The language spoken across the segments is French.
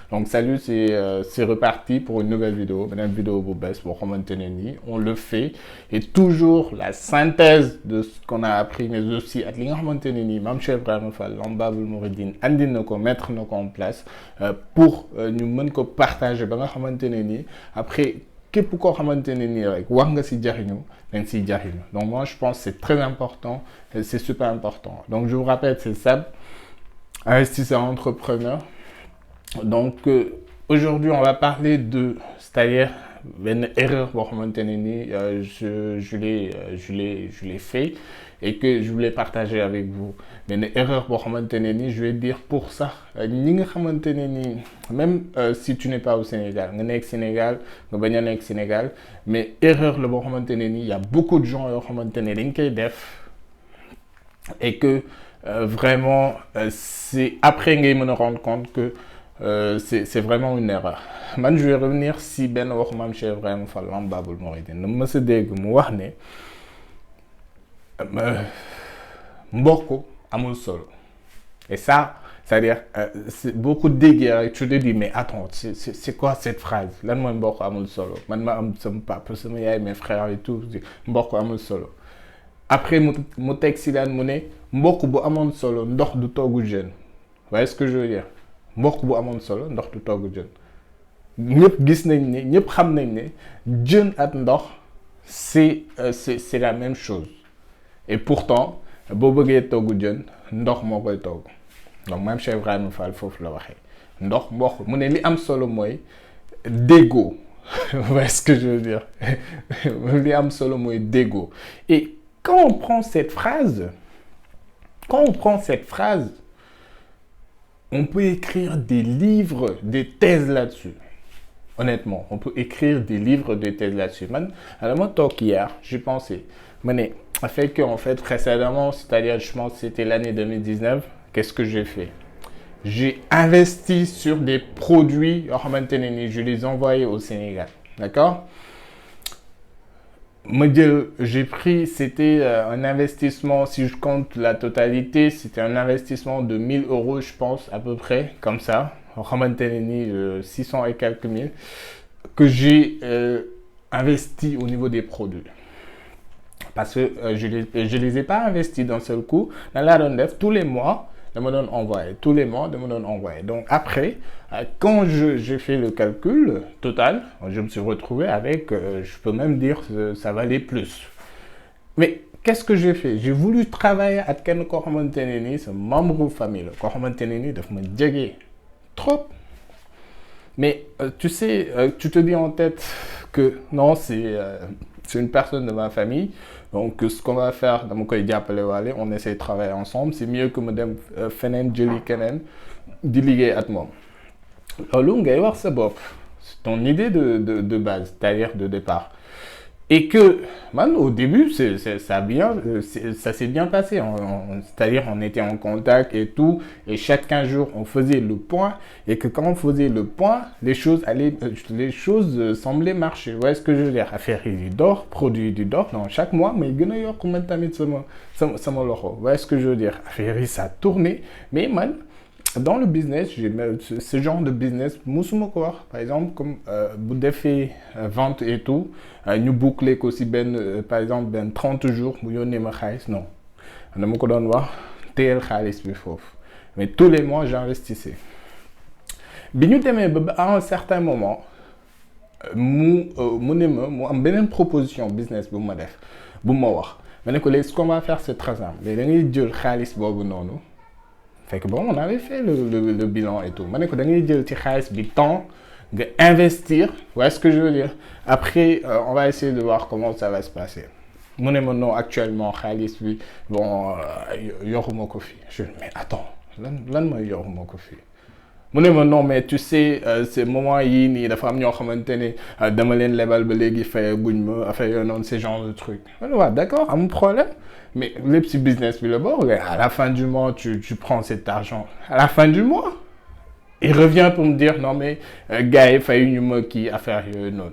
Donc salut, c'est reparti pour une nouvelle vidéo. Une vidéo bu bees boo xamante ne nii on le fait et toujours la synthèse de ce qu'on a appris mais aussi ak li nga xamante ne nii Mame Cheikh Ibrahima Fall Lamp Baabul Mouridine andi na ko mettre na ko en place pour ñu mën ko partager ba nga xamante ne nii après képp koo xamante ne nii rek wax nga si jariñu dañ siy jariñu. Donc moi je pense que c'est très important et c'est super important. Donc je vous rappelle, c'est Sab, investisseur entrepreneur. Donc aujourd'hui on va parler de, c'est-à-dire une erreur boo xamante ne nii je l'ai fait et que je voulais partager avec vous. Une erreur boo xamante ne nii je vais dire pour ça ñi nga xamante ne nii même si tu n'es pas au Sénégal nga nekk Sénégal nga bañ a nekk Sénégal, mais erreur la boo xamante ne nii y a beaucoup de gens yoo xamante ne dañ koy def et que vraiment c'est après ngay mën a rendre compte que c'est vraiment une erreur. Man je vais revenir si benn waxu Mame Cheikh Ibrahima Fall Lamp Baabul Mouridine na mës a dégg mu wax ne mbokk amul solo. Et ça, c'est-à-dire beaucoup de dégg rek tu te dis mais attends c'est quoi cette phrase lan mooy mbokk amul solo man ma am sama papa sama yaay mes frères et tout mbokk amul solo. Après mu teg si daan mu ne mbokk bu amoon solo ndox du toggu jën. Vous voyez ce que je veux dire? Mbokk bu amoon solo ndox du togg jën. ñëpp gis nañ ne ñëpp xam nañ ne jën ak ndox c'est la même chose et pourtant boo bëggee togg jën ndox moo koy togg. Donc Mame Cheikh Ibrahima Fall foofu la waxee ndox mbokk mu ne li am solo mooy déggoo. Vous voyez ce que je veux dire? Li am solo mooy déggoo. Et quand on prend cette phrase, on peut écrire des livres, des thèses là-dessus. Honnêtement, on peut écrire des livres, des thèses là-dessus. Man, alors moi, talk hier, j'ai pensé, mais fait que en fait précédemment, c'est-à-dire je pense que c'était l'année 2019, qu'est-ce que j'ai fait? J'ai investi sur des produits, je les ai envoyés au Sénégal, d'accord? J'ai pris, c'était un investissement, si je compte la totalité, c'était un investissement de 1000 euros, je pense, à peu près, comme ça. 600 et quelques mille, que j'ai investi au niveau des produits. Parce que je les ai pas investis d'un seul coup. Dans la Rondef, tous les mois, de me donne envoyé. Tous les mois, de me donne envoyé. Donc après, quand j'ai fait le calcul total, je me suis retrouvé avec, je peux même dire que ça valait plus. Mais qu'est-ce que j'ai fait? J'ai voulu travailler avec quelqu'un qui c'est un membre de famille. Qui daf ma jege trop. Mais tu sais, tu te dis en tête que non, c'est une personne de ma famille. Donc ce qu'on va faire, on essaie de travailler ensemble. C'est mieux que madame fenen jeli kenen di liggéey ak moom. Loolu ngay wax sa bopp. C'est ton idée de base, c'est-à-dire de départ. Et que, man, au début, ça s'est bien passé. C'est-à-dire, on était en contact et tout. Et chaque 15 jours, on faisait le point. Et que quand on faisait le point, les choses semblaient marcher. Vous voyez ce que je veux dire? Affaire du d'or, produit du d'or. Non, chaque mois, mais il y a combien de temps vous voyez ce que je veux dire? Affaire, ça a tourné. Mais, man, dans le business, ce genre de business, par exemple, comme vous défait vente et tout, nous boucler aussi par exemple 30 jours, non. Mais tous les mois, j'investissais. À un certain moment, une proposition business pour moi. Ce qu'on va faire, c'est très simple. Fait que bon, on avait fait le bilan et tout. Maintenant, quand on a dit du temps d'investir, vous voyez ce que je veux dire? Après, on va essayer de voir comment ça va se passer. Mon actuellement, Khalis, bon, Yoruma Kofi. Je dis, mais attends, là, moi, Yoruma Kofi. Non, mais tu sais, c'est moment il y a des femmes qui ont commenté, dans les level, les fait ce genre de trucs. Ouais, d'accord, un problème. Mais le petit business, à la fin du mois, tu prends cet argent. À la fin du mois, il revient pour me dire, non, mais, gars, il fait une qui a faire non.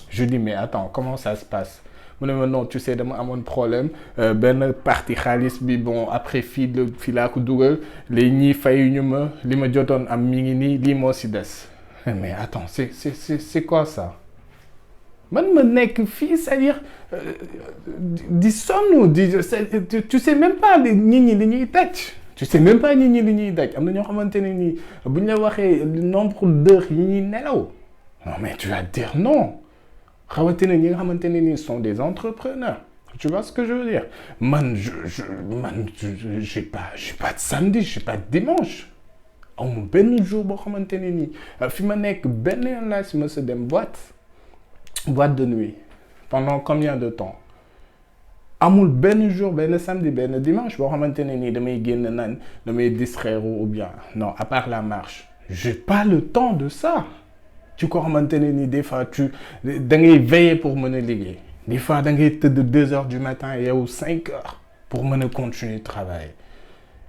Je dis, mais attends, comment ça se passe? mu ne ma non tu sais dama amoon problème benn partie xaalis bi bon après fii laa ko dugal léegi ñii fayuñu ma li ma jotoon am mi ngi nii lii moo si des mais attends c'est quoi ça man ma nekk fii c'est-à-dire di sonn tu sais même pas nit ñi li ñuy daj tu sais même pas nit ñi li ñuy daj am na ñoo xamante ne nii bu ñu la waxee le nombre d'heures yi ñuy nelaw non mais tu vas dire non xamante ne ñi nga xamante ne nii sont des entrepreneurs tu vois ce que je veux dire man j'ai pas de samedi j'ai pas de dimanche amul benn jour boo xamante ne nii fi ma nekk benn yoon laa si ma sa dem boîte de nuit pendant combien de temps amul benn jour benn samedi benn dimanche boo xamante ne nii damay génn naan damay distraire ou bien non à part la marche j'ai pas le temps de ça ci ko xamante ne nii des fois da ngay veiller pour mën a liggéey des fois da ngay tëdd 2 heures du matin yow 5 heures pour mën a continuer de travailler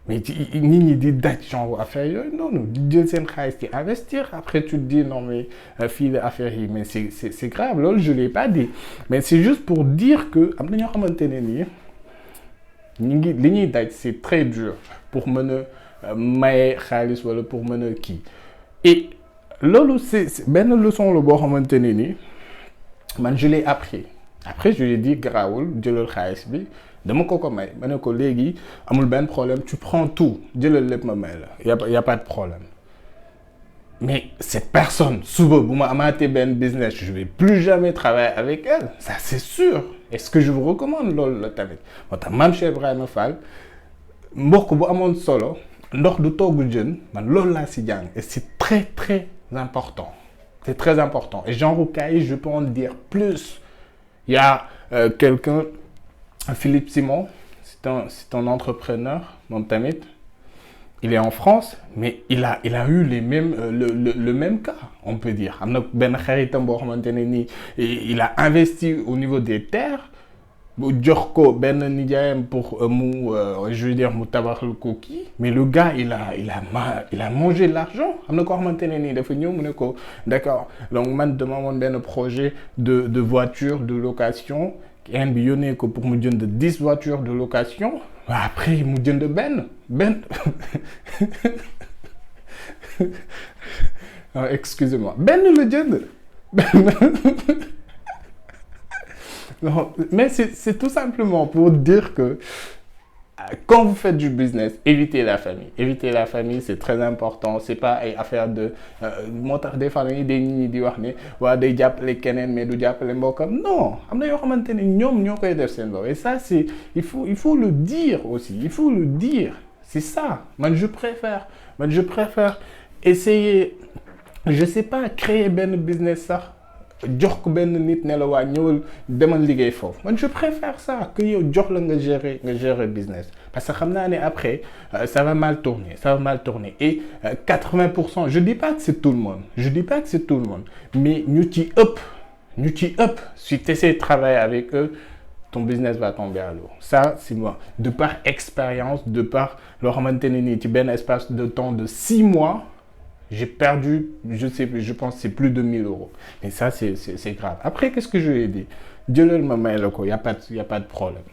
mais nit ñi di daj genre affaire yooyu noonu di jël seen xaalis ci investir après tu te dis non mais fii la affaire yi mais c'est grave loolu je l'ai pas dit mais c'est juste pour dire que am na ñoo xamante ne nii li ñuy daj c'est très dur pour mën a maye xaalis wala pour mën a kii et loolu c'est benn leçon la boo xamante ne nii man je l'ai appris après je lui ai dit garaawul jëlal xaalis bi dama ko may ma ne ko léegi amul benn problème tu prends tout jëlal lépp ma may la y a pas de problème mais cette personne suba bu ma amaatee benn business je vais plus jamais travailler avec elle ça c'est sûr est-ce que je vous recommande loolu la tamit moo tax Mame Cheikh Ibrahima Fall mbokk bu amoon solo ndox du togg jën man loolu laa si jàng et c'est très très important c'est très important et Jean Roucaille je peux en dire plus il y a quelqu'un Philippe Simon, c'est un entrepreneur, moom tamit. Il est en France, mais il a eu les mêmes, le même cas, on peut dire. Am na benn xaritam boo xamante ne nii il a investi au niveau des terres bu jox ko benn nijaayam pour je veux dire mu tabaxal ko kii mais le gars il a mangé l'argent am na koo xamante ne nii dafa ñëw mu ne ko d'accord donc man dama amoon benn projet de voiture de location kenn bi yónnee ko pour mu jënd 10 voitures de location après mu jënd benn excusez-moi benn la jënd non mais c'est tout simplement pour dire que quand vous faites du business évitez la famille c'est très important c'est pas ay affaire de moo tax des fois dañuy nit ñi di wax ne waa day jàppale keneen mais du jàppale mbokkam non am na yoo xamante ne ñoom ñoo koy def seen bopp et ça c'est il faut le dire aussi il faut le dire c'est ça man je préfère essayer je sais pas créer benn business sax jox ko benn nit ne la waa ñëwal demal liggéey foofu man je préfère ça que yow jox la nga gérer business parce que xam naa ne après ça va mal tourner et 80% je dis pas que c'est tout le monde mais ñu ci ëpp si tu essaies de travailler avec eux ton business va tomber à l'eau ça c'est moi de par expérience de par loo xamante ne nii ci benn espace de temps de 6 mois j'ai perdu, je pense que c'est plus de 1000 euros. Et ça, c'est grave. Après, qu'est-ce que je lui ai dit? Jëlal ma may la ko, il n'y a pas de problème.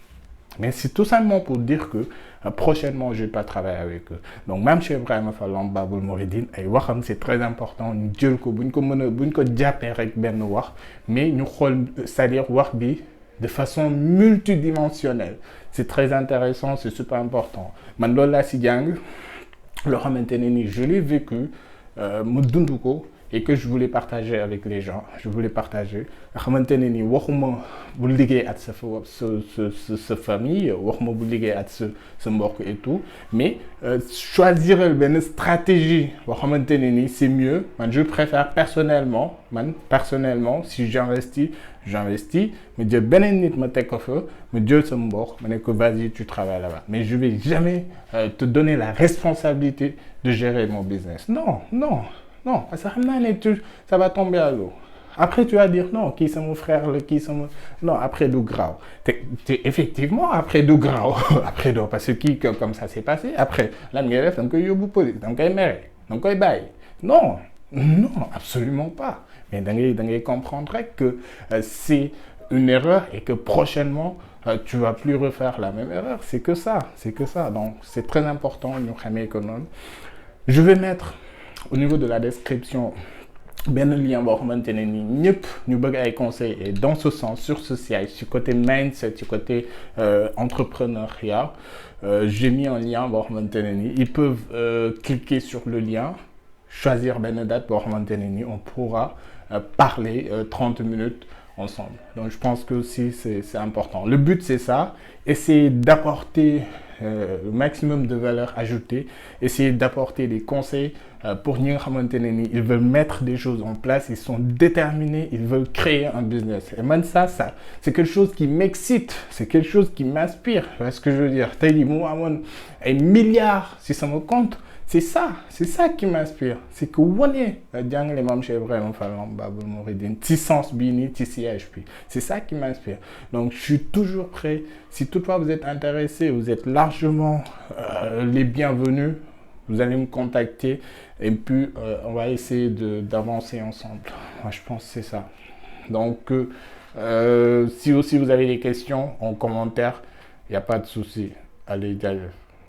Mais c'est tout simplement pour dire que prochainement, je ne vais pas travailler avec eux. Donc, même chez Ibrahima Fall Baboul Mouridine, ay waxam c'est très important. Ñu jël ko buñ ko jàppee rek benn wax, mais ñu xool c'est-à-dire wax bi de façon multidimensionnelle. C'est très intéressant, c'est super important. Man loolu laa si jàng loo xamante ne ni je l'ai vécu. mu dund ko et que je voulais partager avec les gens je voulais partager nga xamante ne ni waxuma bu liggéey at sa famille waxuma bu liggéey at sa mbokk et tout mais choisir benn stratégie boo xamante ne ni c'est mieux man je préfère personnellement si j'investis ma jël beneen nit ma teg ko fa ma jël sa mbokk ma ne ko vas-y tu travailles là-bas mais je vais jamais te donner la responsabilité de gérer mon business non parce que xam naa ne ça va tomber à l'eau après tu vas dire non kii sama frère la kii sama non après du graaw te effectivement après du graaw après doo parce que kii comme ça s'est passé après lan ngay def da nga koy yóbbu police da nga koy mere da nga koy bàyyi non absolument pas mais da ngay comprendre rek que c'est une erreur et que prochainement, tu vas plus refaire la même erreur. C'est que ça, c'est que ça. Donc, c'est très important, nous, économe. Je vais mettre au niveau de la description ben lien boo xamante ne ni ñëpp ñu bëgg ay conseils et dans ce sens sur ce site ci côté mindset ci côté entrepreneuriat j'ai mis un lien boo xamante ne ni ils peuvent cliquer sur le lien choisir benn date boo xamante ne ni on pourra parler 30 minutes ensemble. Donc je pense que aussi c'est important. Le but c'est ça, essayer d'apporter le maximum de valeur ajoutée, essayer d'apporter des conseils pour ñi nga xamante ne ni ils veulent mettre des choses en place, ils sont déterminés, ils veulent créer un business. Et man ça c'est quelque chose qui m'excite, c'est quelque chose qui m'inspire. Tu vois ce que je veux dire? Tey jii mu amoon ay milliards si sama compte. C'est ça qui m'inspire. C'est que wane jàngale Maam Cheikh Ibrahima Fall Babul Mouridine ci sens bii nii ci siège bi. C'est ça qui m'inspire. Donc je suis toujours prêt. Si toutefois vous êtes intéressé, vous êtes largement les bienvenus. Vous allez me contacter et puis on va essayer d'avancer ensemble. Moi je pense que c'est ça. Donc si aussi vous avez des questions en commentaire, il n'y a pas de souci. Allez, d'ailleurs.